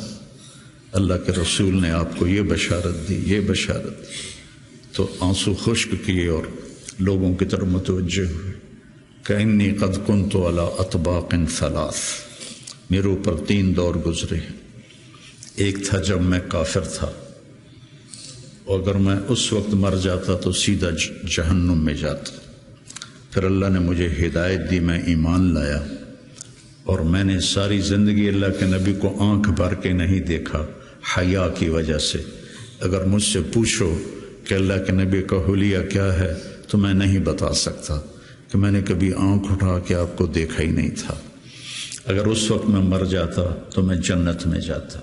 اللہ کے رسول نے آپ کو یہ بشارت دی، یہ بشارت دی، تو آنسو خشک کیے اور لوگوں کی طرف متوجہ ہوئے کہ انی قد کنت علی اطباق ثلاث، میرے اوپر 3 دور گزرے۔ ایک تھا جب میں کافر تھا، اور اگر میں اس وقت مر جاتا تو سیدھا جہنم میں جاتا۔ پھر اللہ نے مجھے ہدایت دی، میں ایمان لایا، اور میں نے ساری زندگی اللہ کے نبی کو آنکھ بھر کے نہیں دیکھا حیا کی وجہ سے۔ اگر مجھ سے پوچھو کہ اللہ کے نبی کا حلیہ کیا ہے تو میں نہیں بتا سکتا کہ میں نے کبھی آنکھ اٹھا کے آپ کو دیکھا ہی نہیں تھا۔ اگر اس وقت میں مر جاتا تو میں جنت میں جاتا۔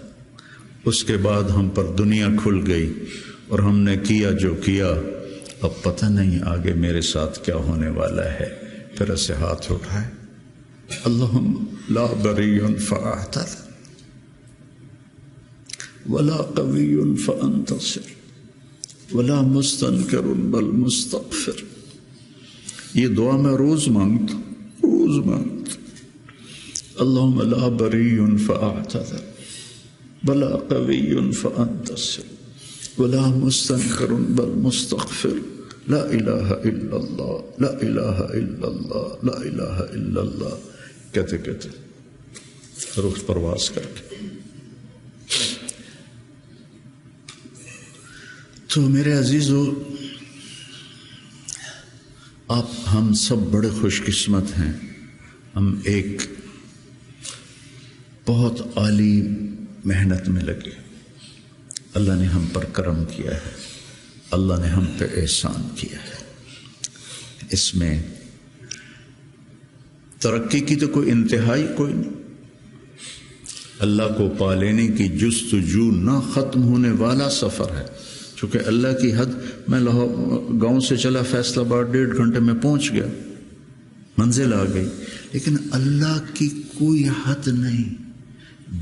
اس کے بعد ہم پر دنیا کھل گئی اور ہم نے کیا جو کیا، اب پتہ نہیں آگے میرے ساتھ کیا ہونے والا ہے۔ پھر ایسے ہاتھ اٹھائے، اللہم لا بری فاعتذر ولا قوی فانتصر ولا مستنکر بل مستغفر۔ یہ دعا میں روز مانگتا، روز مانگتا، اللہم لا بری فاعتذر ولا قوی فانتصر ولا مستنکر بل مستغفر، لا الہ الا اللہ، لا الہ الا اللہ، لا الہ الا اللہ کہتے کہتے روح پرواز کر کے۔ تو میرے عزیزو، آپ ہم سب بڑے خوش قسمت ہیں، ہم ایک بہت عالی محنت میں لگے۔ اللہ نے ہم پر کرم کیا ہے، اللہ نے ہم پہ احسان کیا ہے۔ اس میں ترقی کی تو کوئی انتہائی کوئی نہیں۔ اللہ کو پا لینے کی جستجو نہ ختم ہونے والا سفر ہے، چونکہ اللہ کی حد، میں گاؤں سے چلا فیصل آباد 1.5 گھنٹے میں پہنچ گیا، منزل آ گئی، لیکن اللہ کی کوئی حد نہیں۔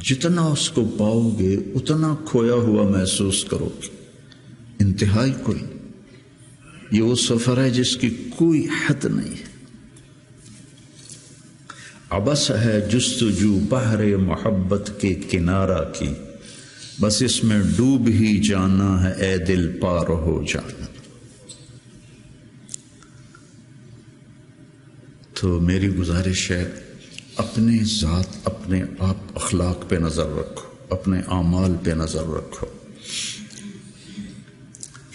جتنا اس کو پاؤ گے اتنا کھویا ہوا محسوس کرو گے، انتہائی کوئی نہیں۔ یہ وہ سفر ہے جس کی کوئی حد نہیں ہے۔ عبث ہے جستجو بحر محبت کے کنارہ کی، بس اس میں ڈوب ہی جانا ہے اے دل پار ہو جانا۔ تو میری گزارش ہے، اپنے ذات، اپنے آپ اخلاق پہ نظر رکھو، اپنے اعمال پہ نظر رکھو،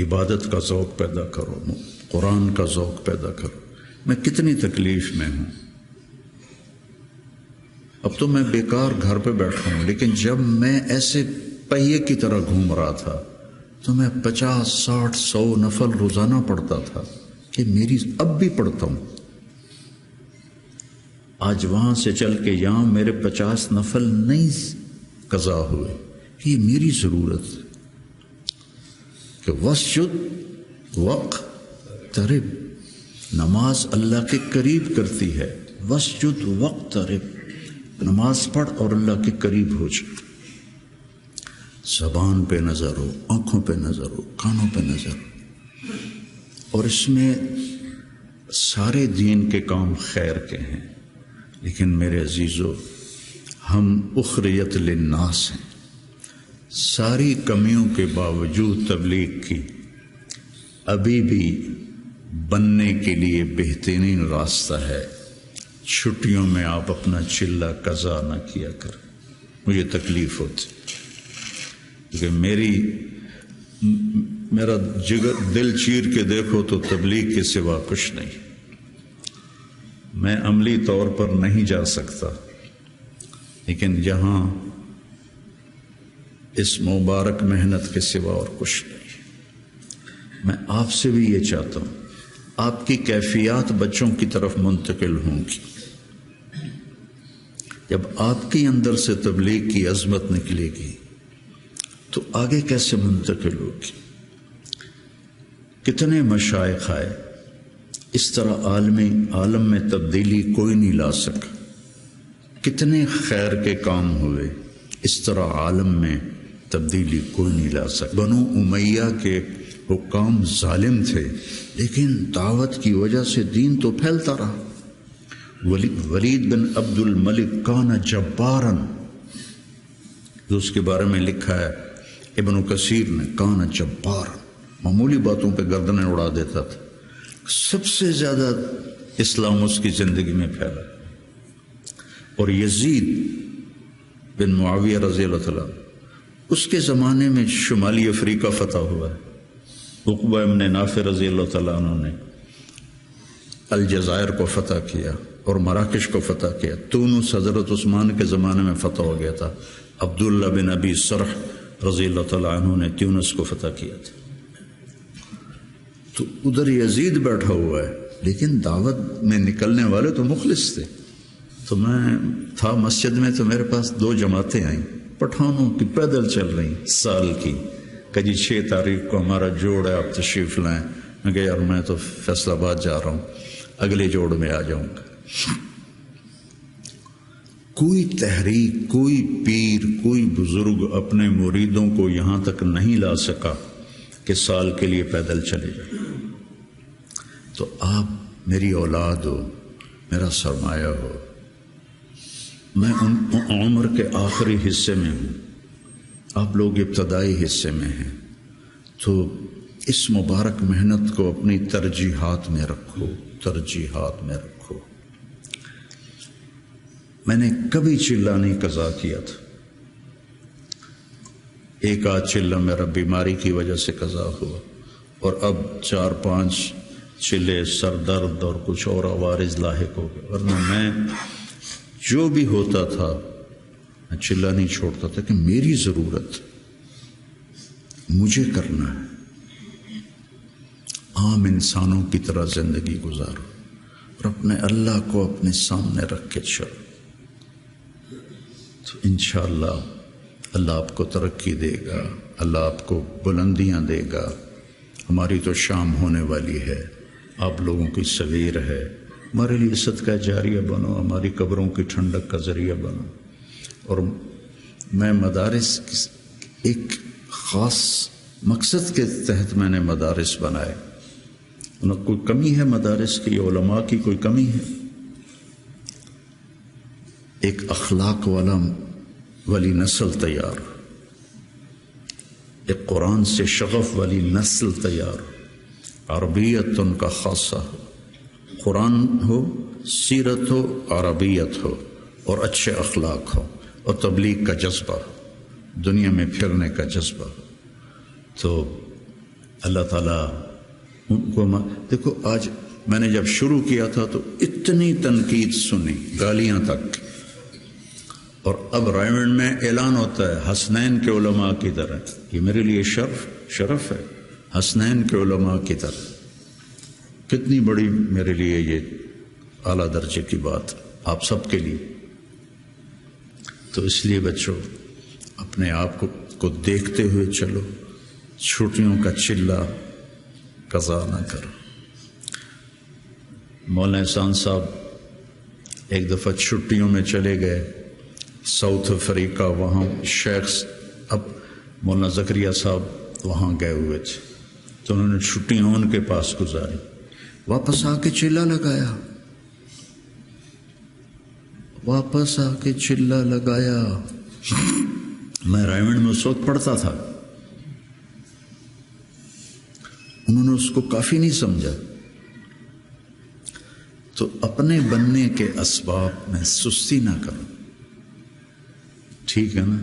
عبادت کا ذوق پیدا کرو، قرآن کا ذوق پیدا کرو۔ میں کتنی تکلیف میں ہوں، اب تو میں بیکار گھر پہ بیٹھا ہوں، لیکن جب میں ایسے پہیے کی طرح گھوم رہا تھا تو میں 50 60 100 نفل روزانہ پڑھتا تھا، کہ میری اب بھی پڑھتا ہوں۔ آج وہاں سے چل کے یہاں میرے 50 نفل نہیں قضا ہوئے، کہ یہ میری ضرورت ہے کہ وسجد وقترب، نماز اللہ کے قریب کرتی ہے۔ وسجد وقترب، نماز پڑھ اور اللہ کے قریب ہو جائے۔ زبان پہ نظر ہو، آنکھوں پہ نظر ہو، کانوں پہ نظر ہو، اور اس میں سارے دین کے کام خیر کے ہیں، لیکن میرے عزیزو، ہم اخریت للناس ہیں۔ ساری کمیوں کے باوجود تبلیغ کی، ابھی بھی بننے کے لیے بہترین راستہ ہے۔ چھٹیوں میں آپ اپنا چلہ قضا نہ کیا کریں، مجھے تکلیف ہوتی، کیونکہ میرا جگر دل چیر کے دیکھو تو تبلیغ کے سوا کچھ نہیں۔ میں عملی طور پر نہیں جا سکتا، لیکن یہاں اس مبارک محنت کے سوا اور کچھ نہیں۔ میں آپ سے بھی یہ چاہتا ہوں، آپ کی کیفیات بچوں کی طرف منتقل ہوں گی۔ جب آپ کے اندر سے تبلیغ کی عظمت نکلے گی تو آگے کیسے منتقل ہوگی؟ کتنے مشائخ آئے، اس طرح عالم میں تبدیلی کوئی نہیں لا سکا۔ کتنے خیر کے کام ہوئے، اس طرح عالم میں تبدیلی کوئی نہیں لا سکا۔ بنو امیہ کے حکام ظالم تھے، لیکن دعوت کی وجہ سے دین تو پھیلتا رہا۔ ولید بن عبد الملک کان جبارن، جو اس کے بارے میں لکھا ہے ابن کثیر نے کان جبار، معمولی باتوں پہ گردنیں اڑا دیتا تھا، سب سے زیادہ اسلام اس کی زندگی میں پھیلا۔ اور یزید بن معاویہ رضی اللہ تعالیٰ، اس کے زمانے میں شمالی افریقہ فتح ہوا ہے۔ عقبہ ابن نافع رضی اللہ تعالیٰ عنہ نے الجزائر کو فتح کیا اور مراکش کو فتح کیا۔ تونس حضرت عثمان کے زمانے میں فتح ہو گیا تھا۔ عبداللہ بن ابی سرح رضی اللہ تعالیٰ عنہ نے تونس کو فتح کیا تھا۔ تو ادھر یزید بیٹھا ہوا ہے، لیکن دعوت میں نکلنے والے تو مخلص تھے۔ تو میں تھا مسجد میں، تو میرے پاس 2 جماعتیں آئیں پٹھانوں کی، پیدل چل رہی سال کی، کہ جی 6 تاریخ کو ہمارا جوڑ ہے، آپ تشریف لائیں۔ میں کہا یار میں تو فیصل آباد جا رہا ہوں، اگلے جوڑ میں آ جاؤں گا۔ کوئی تحریک، کوئی پیر، کوئی بزرگ اپنے مریدوں کو یہاں تک نہیں لا سکا کہ سال کے لیے پیدل چلے جائیں۔ تو آپ میری اولاد ہو، میرا سرمایہ ہو، میں ان عمر کے آخری حصے میں ہوں، آپ لوگ ابتدائی حصے میں ہیں، تو اس مبارک محنت کو اپنی ترجیحات میں رکھو، ترجیحات میں رکھو۔ میں نے کبھی چلہ نہیں قضا کیا تھا، ایک آدھ چلہ میرا بیماری کی وجہ سے قضا ہوا، اور اب 4-5 چلے سر درد اور کچھ اور عوارض لاحق ہو گئے، ورنہ میں جو بھی ہوتا تھا میں چلہ نہیں چھوڑتا تھا کہ میری ضرورت مجھے کرنا ہے۔ عام انسانوں کی طرح زندگی گزارو اور اپنے اللہ کو اپنے سامنے رکھ کے چلو، تو انشاءاللہ اللہ آپ کو ترقی دے گا، اللہ آپ کو بلندیاں دے گا۔ ہماری تو شام ہونے والی ہے، آپ لوگوں کی سویر ہے، ہمارے لیے صدقہ جاریہ بنو، ہماری قبروں کی ٹھنڈک کا ذریعہ بنو۔ اور میں مدارس ایک خاص مقصد کے تحت میں نے مدارس بنائے، نہ کوئی کمی ہے مدارس کی، علماء کی کوئی کمی ہے؟ ایک اخلاق والی نسل تیار، ایک قرآن سے شغف والی نسل تیار، عربیت ان کا خاصہ ہو، قرآن ہو، سیرت ہو، عربیت ہو، اور اچھے اخلاق ہو، اور تبلیغ کا جذبہ ہو، دنیا میں پھرنے کا جذبہ ہو۔ تو اللہ تعالیٰ ان کو دیکھو، آج میں نے جب شروع کیا تھا تو اتنی تنقید سنی، گالیاں تک، اور اب رائمنڈ میں اعلان ہوتا ہے حسنین کے علماء کی طرح۔ یہ میرے لیے شرف ہے، حسنین کے علماء کی طرح، کتنی بڑی میرے لیے یہ اعلیٰ درجے کی بات آپ سب کے لیے۔ تو اس لیے بچوں اپنے آپ کو دیکھتے ہوئے چلو، چھٹیوں کا چلہ قضا نہ کرو۔ مولانا احسان صاحب ایک دفعہ چھٹیوں میں چلے گئے ساؤتھ افریقہ، وہاں شیخ اب مولانا زکریا صاحب وہاں گئے ہوئے تھے، تو انہوں نے چھٹیاں ان کے پاس گزاری، واپس آ کے چلہ لگایا، واپس آ کے چلہ لگایا۔ میں رائمنڈ میں اس وقت پڑھتا تھا، انہوں نے اس کو کافی نہیں سمجھا۔ تو اپنے بننے کے اسباب میں سستی نہ کرو، ٹھیک ہے نا؟